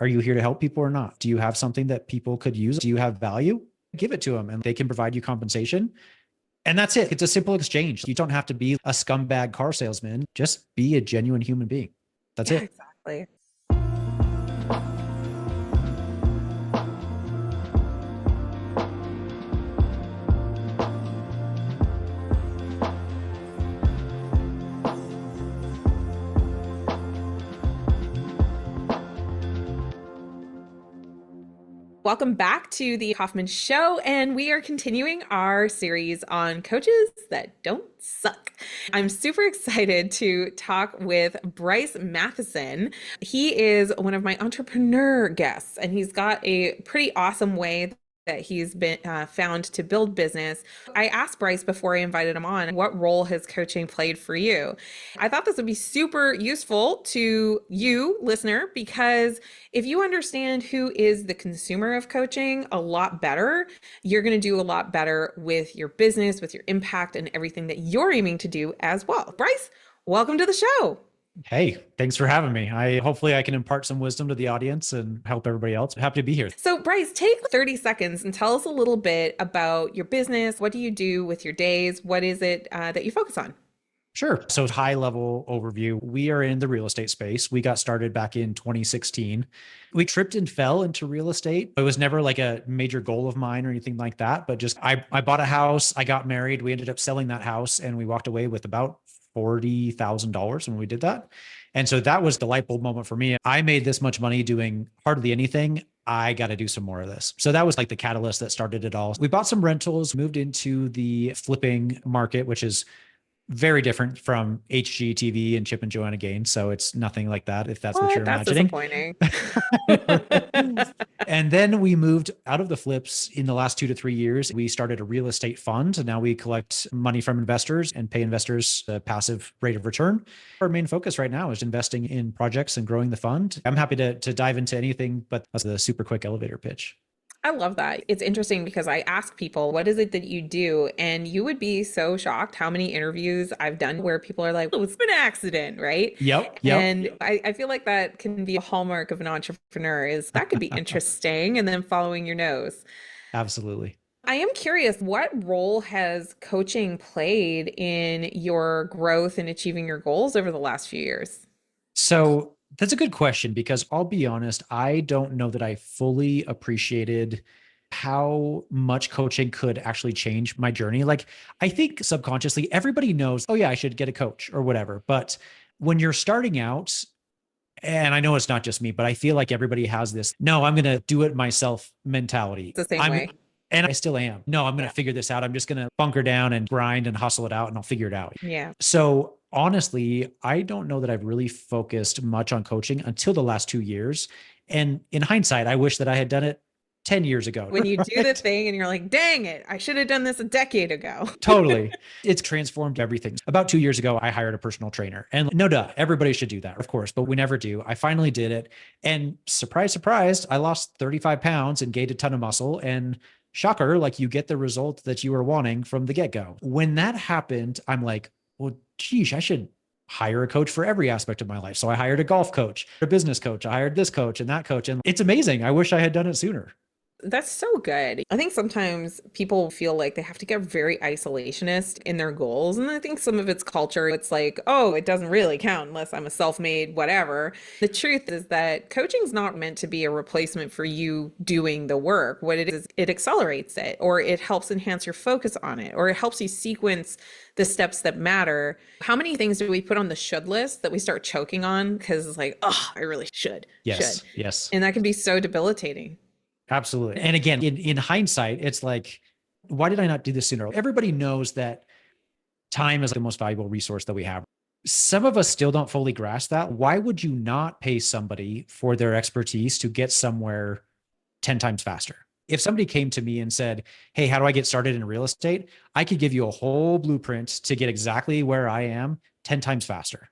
Are you here to help people or not? Do you have something that people could use? Do you have value? Give it to them and they can provide you compensation. And that's it. It's a simple exchange. You don't have to be a scumbag car salesman. Just be a genuine human being. That's Yeah, it. exactly. Welcome back to the Hoffman Show, and we are continuing our series on coaches that don't suck. I'm super excited to talk with Bryce Matheson. He is one of my entrepreneur guests, and he's got a pretty awesome way that he's been found to build business. I asked Bryce before I invited him on, what role has coaching played for you? I thought this would be super useful to you, listener, because if you understand who is the consumer of coaching a lot better, you're going to do a lot better with your business, with your impact, and everything that you're aiming to do as well. Bryce, welcome to the show. Hey, thanks for having me. Hopefully I can impart some wisdom to the audience and help everybody else. Happy to be here. So, Bryce, take 30 seconds and tell us a little bit about your business. What do you do with your days? What is it that you focus on? Sure. So high level overview. We are in the real estate space. We got started back in 2016. We tripped and fell into real estate. It was never like a major goal of mine or anything like that, but just I bought a house, I got married, we ended up selling that house and we walked away with about $40,000 when we did that. And so that was the light bulb moment for me. I made this much money doing hardly anything. I got to do some more of this. So that was like the catalyst that started it all. We bought some rentals, moved into the flipping market, which is very different from HGTV and Chip and Joanna Gaines. So it's nothing like that, if that's what you're What? That's imagining. disappointing. And then we moved out of the flips in the last 2 to 3 years. We started a real estate fund. And now we collect money from investors and pay investors a passive rate of return. Our main focus right now is investing in projects and growing the fund. I'm happy to dive into anything, but that's the super quick elevator pitch. I love that. It's interesting because I ask people, what is it that you do? And you would be so shocked how many interviews I've done where people are like, oh, it's been an accident, right? Yep. Yep. And I feel like that can be a hallmark of an entrepreneur is that could be interesting and then following your nose. Absolutely. I am curious, what role has coaching played in your growth and achieving your goals over the last few years? So that's a good question because I'll be honest, I don't know that I fully appreciated how much coaching could actually change my journey. Like, I think subconsciously everybody knows, oh, yeah, I should get a coach or whatever. But when you're starting out, and I know it's not just me, but I feel like everybody has this, no, I'm going to do it myself mentality. It's the same way. And I still am. No, I'm going Yeah. to figure this out. I'm just going to bunker down and grind and hustle it out and I'll figure it out. Yeah. So honestly, I don't know that I've really focused much on coaching until the last 2 years. And in hindsight, I wish that I had done it 10 years ago. When you do the Right? thing and you're like, dang it, I should have done this a decade ago. Totally. It's transformed everything. About 2 years ago, I hired a personal trainer and no duh, everybody should do that, of course, but we never do. I finally did it. And surprise, surprise, I lost 35 pounds and gained a ton of muscle. And shocker, like you get the result that you were wanting from the get-go. When that happened, I'm like, well, geez, I should hire a coach for every aspect of my life. So I hired a golf coach, a business coach. I hired this coach and that coach. And it's amazing. I wish I had done it sooner. That's so good. I think sometimes people feel like they have to get very isolationist in their goals. And I think some of it's culture. It's like, oh, it doesn't really count unless I'm a self-made whatever. The truth is that coaching is not meant to be a replacement for you doing the work. What it is, it accelerates it, or it helps enhance your focus on it, or it helps you sequence the steps that matter. How many things do we put on the should list that we start choking on because it's like, oh, I really should. Yes. Yes. And that can be so debilitating. Absolutely. And again, in hindsight, it's like, why did I not do this sooner? Everybody knows that time is the most valuable resource that we have. Some of us still don't fully grasp that. Why would you not pay somebody for their expertise to get somewhere 10 times faster? If somebody came to me and said, hey, how do I get started in real estate? I could give you a whole blueprint to get exactly where I am 10 times faster.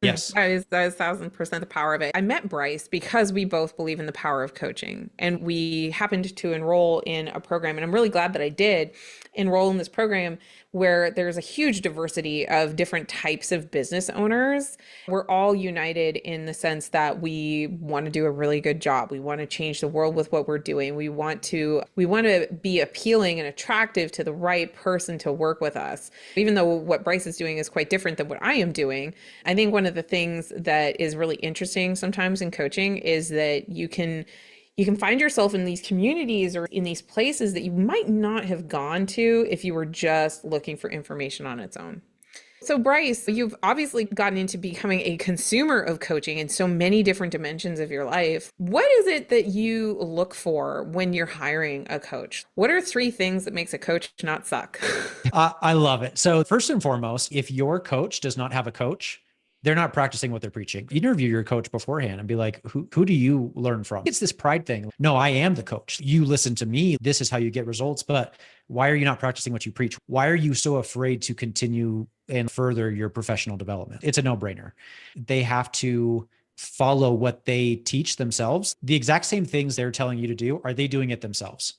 Yes. That is 1,000% the power of it. I met Bryce because we both believe in the power of coaching, and we happened to enroll in a program, and I'm really glad that I did enroll in this program where there's a huge diversity of different types of business owners. We're all united in the sense that we want to do a really good job. We want to change the world with what we're doing. We want to be appealing and attractive to the right person to work with us. Even though what Bryce is doing is quite different than what I am doing, I think one of the things that is really interesting sometimes in coaching is that you can find yourself in these communities or in these places that you might not have gone to if you were just looking for information on its own. So, Bryce, you've obviously gotten into becoming a consumer of coaching in so many different dimensions of your life. What is it that you look for when you're hiring a coach? What are three things that makes a coach not suck? I love it. So first and foremost, if your coach does not have a coach, they're not practicing what they're preaching. You interview your coach beforehand and be like, who do you learn from? It's this pride thing. No, I am the coach. You listen to me. This is how you get results. But why are you not practicing what you preach? Why are you so afraid to continue and further your professional development? It's a no-brainer. They have to follow what they teach themselves. The exact same things they're telling you to do, are they doing it themselves?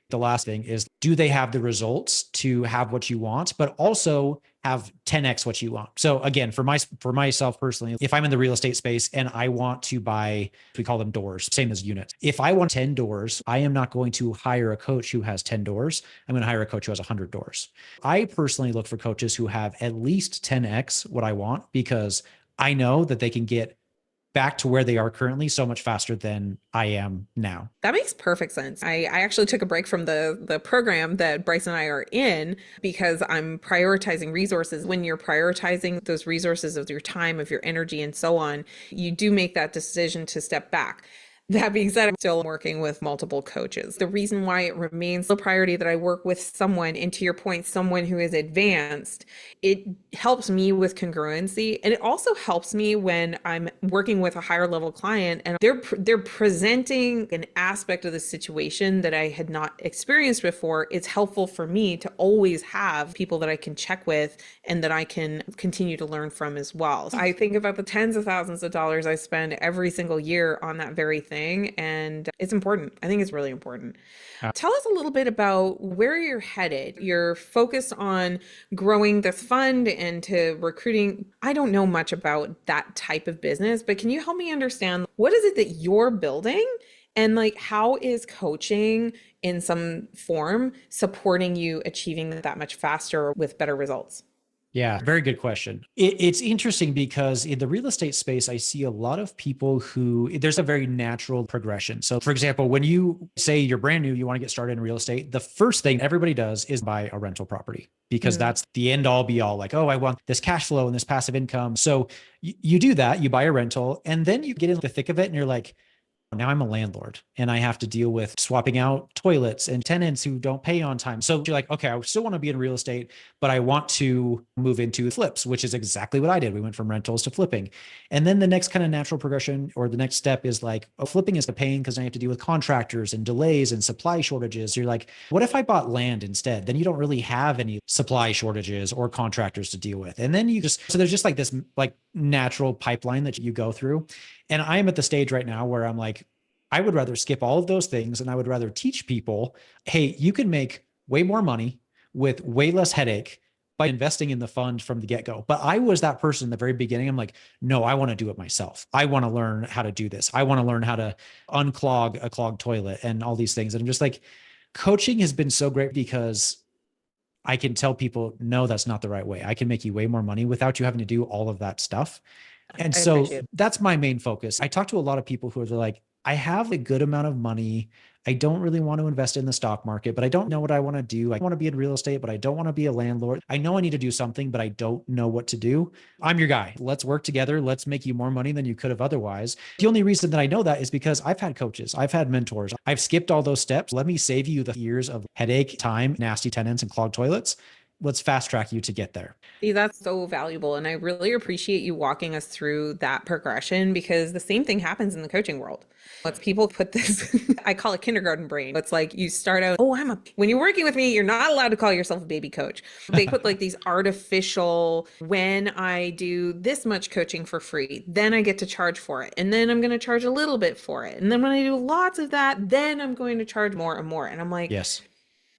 The last thing is, do they have the results to have what you want, but also have 10x what you want? So again, for myself personally, if I'm in the real estate space and I want to buy, we call them doors, same as units. If I want 10 doors, I am not going to hire a coach who has 10 doors. I'm going to hire a coach who has 100 doors. I personally look for coaches who have at least 10x what I want, because I know that they can get back to where they are currently so much faster than I am now. That makes perfect sense. I actually took a break from the program that Bryce and I are in because I'm prioritizing resources. When you're prioritizing those resources of your time, of your energy, and so on, you do make that decision to step back. That being said, I'm still working with multiple coaches. The reason why it remains a priority that I work with someone, and to your point, someone who is advanced, it helps me with congruency. And it also helps me when I'm working with a higher level client and they're presenting an aspect of the situation that I had not experienced before. It's helpful for me to always have people that I can check with and that I can continue to learn from as well. So I think about the tens of thousands of dollars I spend every single year on that very thing. And it's important. I think it's really important. Tell us a little bit about where you're headed. You're focused on growing this fund and to recruiting. I don't know much about that type of business, but can you help me understand what is it that you're building? And like, how is coaching in some form supporting you achieving that much faster with better results? Yeah, very good question. It's interesting because in the real estate space, I see a lot of people who there's a very natural progression. So, for example, when you say you're brand new, you want to get started in real estate, the first thing everybody does is buy a rental property, because that's the end all be all. Like, oh, I want this cash flow and this passive income. So you do that, you buy a rental, and then you get in the thick of it and you're like, now I'm a landlord and I have to deal with swapping out toilets and tenants who don't pay on time. So you're like, okay, I still want to be in real estate, but I want to move into flips, which is exactly what I did. We went from rentals to flipping. And then the next kind of natural progression or the next step is like, oh, flipping is the pain because I have to deal with contractors and delays and supply shortages. You're like, what if I bought land instead? Then you don't really have any supply shortages or contractors to deal with. And then so there's just like this like natural pipeline that you go through. And I am at the stage right now where I'm like, I would rather skip all of those things and I would rather teach people, hey, you can make way more money with way less headache by investing in the fund from the get-go. But I was that person in the very beginning. I'm like, no, I want to do it myself. I want to learn how to do this. I want to learn how to unclog a clogged toilet and all these things. And I'm just like, coaching has been so great because I can tell people, no, that's not the right way. I can make you way more money without you having to do all of that stuff. And so that's my main focus. I talk to a lot of people who are like, I have a good amount of money. I don't really want to invest in the stock market, but I don't know what I want to do. I want to be in real estate, but I don't want to be a landlord. I know I need to do something, but I don't know what to do. I'm your guy. Let's work together. Let's make you more money than you could have otherwise. The only reason that I know that is because I've had coaches, I've had mentors. I've skipped all those steps. Let me save you the years of headache, time, nasty tenants, and clogged toilets. let's fast track you to get there. See, that's so valuable. And I really appreciate you walking us through that progression because the same thing happens in the coaching world. Let's people put this, I call it kindergarten brain. It's like you start out, oh, when you're working with me, you're not allowed to call yourself a baby coach. They put like these artificial, when I do this much coaching for free, then I get to charge for it. And then I'm going to charge a little bit for it. And then when I do lots of that, then I'm going to charge more and more. And I'm like, Yes.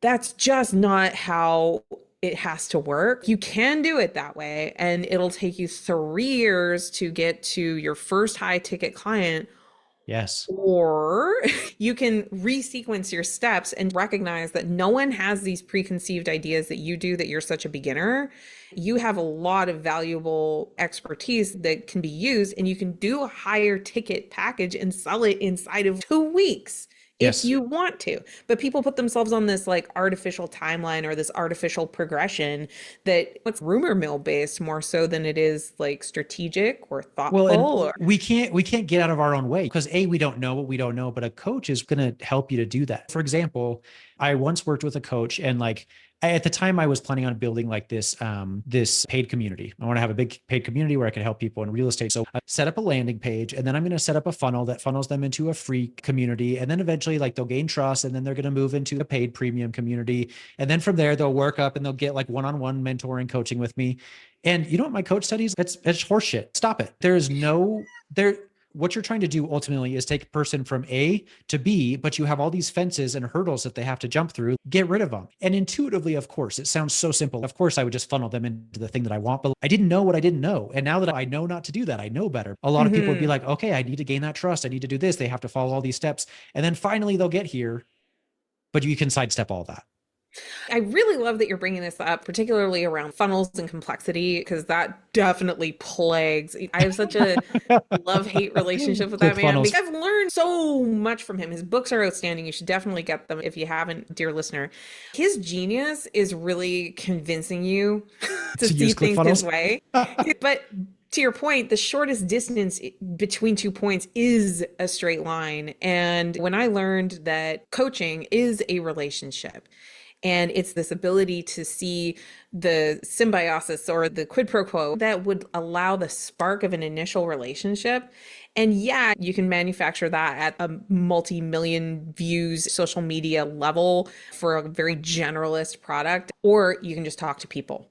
that's just not how it has to work. You can do it that way, and it'll take you 3 years to get to your first high ticket client. Yes. Or you can resequence your steps and recognize that no one has these preconceived ideas that you do, that you're such a beginner. You have a lot of valuable expertise that can be used, and you can do a higher ticket package and sell it inside of 2 weeks. If Yes. you want to. But people put themselves on this like artificial timeline or this artificial progression that it's rumor mill based more so than it is like strategic or Well, thoughtful. and Or we can't get out of our own way because we don't know what we don't know, but a coach is going to help you to do that. For example, I once worked with a coach, and like at the time I was planning on building like this paid community. I want to have a big paid community where I can help people in real estate. So I set up a landing page, and then I'm going to set up a funnel that funnels them into a free community. And then eventually like they'll gain trust, and then they're going to move into a paid premium community. And then from there, they'll work up and they'll get like one-on-one mentoring coaching with me. And you know what my coach said? It's horseshit. Stop it. What you're trying to do ultimately is take a person from A to B, but you have all these fences and hurdles that they have to jump through. Get rid of them. And intuitively, of course, it sounds so simple. Of course, I would just funnel them into the thing that I want, but I didn't know what I didn't know. And now that I know not to do that, I know better. A lot of people would be like, okay, I need to gain that trust. I need to do this. They have to follow all these steps. And then finally they'll get here, but you can sidestep all that. I really love that you're bringing this up, particularly around funnels and complexity, because that definitely plagues. I have such a love-hate relationship with that With man funnels. because I've learned so much from him. His books are outstanding. You should definitely get them if you haven't, dear listener. His genius is really convincing you to To see use things ClickFunnels. his way. But to your point, the shortest distance between 2 points is a straight line. And when I learned that coaching is a relationship, and it's this ability to see the symbiosis or the quid pro quo that would allow the spark of an initial relationship. And yeah, you can manufacture that at a multi-million views social media level for a very generalist product, or you can just talk to people.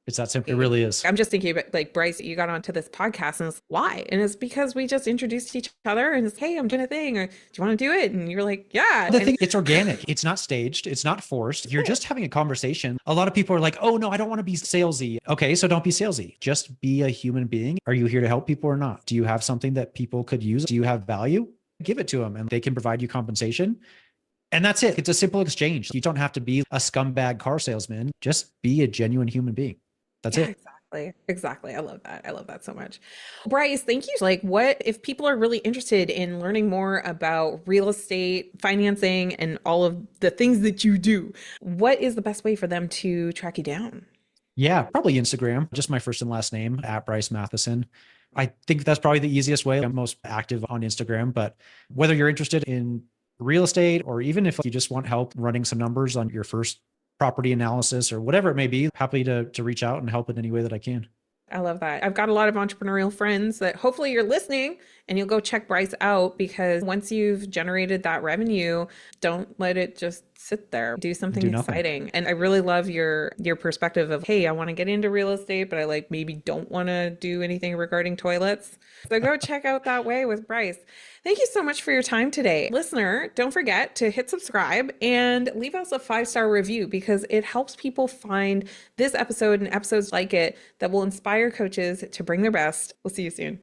It's that simple. It really is. I'm just thinking about like Bryce, you got onto this podcast and it's why? And it's because we just introduced each other and it's, hey, I'm doing a thing. Or do you want to do it? And you're like, yeah. The thing, it's organic. It's not staged. It's not forced. You're just having a conversation. A lot of people are like, oh no, I don't want to be salesy. Okay, so don't be salesy. Just be a human being. Are you here to help people or not? Do you have something that people could use? Do you have value? Give it to them and they can provide you compensation. And that's it. It's a simple exchange. You don't have to be a scumbag car salesman. Just be a genuine human being. That's Yeah, it. exactly. Exactly. I love that. I love that so much. Bryce, thank you. Like, what if people are really interested in learning more about real estate, financing, and all of the things that you do? What is the best way for them to track you down? Yeah, probably Instagram, just my first and last name at Bryce Matheson. I think that's probably the easiest way. I'm most active on Instagram, but whether you're interested in real estate or even if you just want help running some numbers on your first property analysis or whatever it may be, happy to reach out and help in any way that I can. I love that. I've got a lot of entrepreneurial friends that hopefully you're listening and you'll go check Bryce out because once you've generated that revenue, don't let it just sit there. Do something Do nothing. exciting. And I really love your perspective of, hey, I want to get into real estate, but I like maybe don't want to do anything regarding toilets. So go check out that way with Bryce. Thank you so much for your time today. Listener, don't forget to hit subscribe and leave us a 5-star review because it helps people find this episode and episodes like it that will inspire coaches to bring their best. We'll see you soon.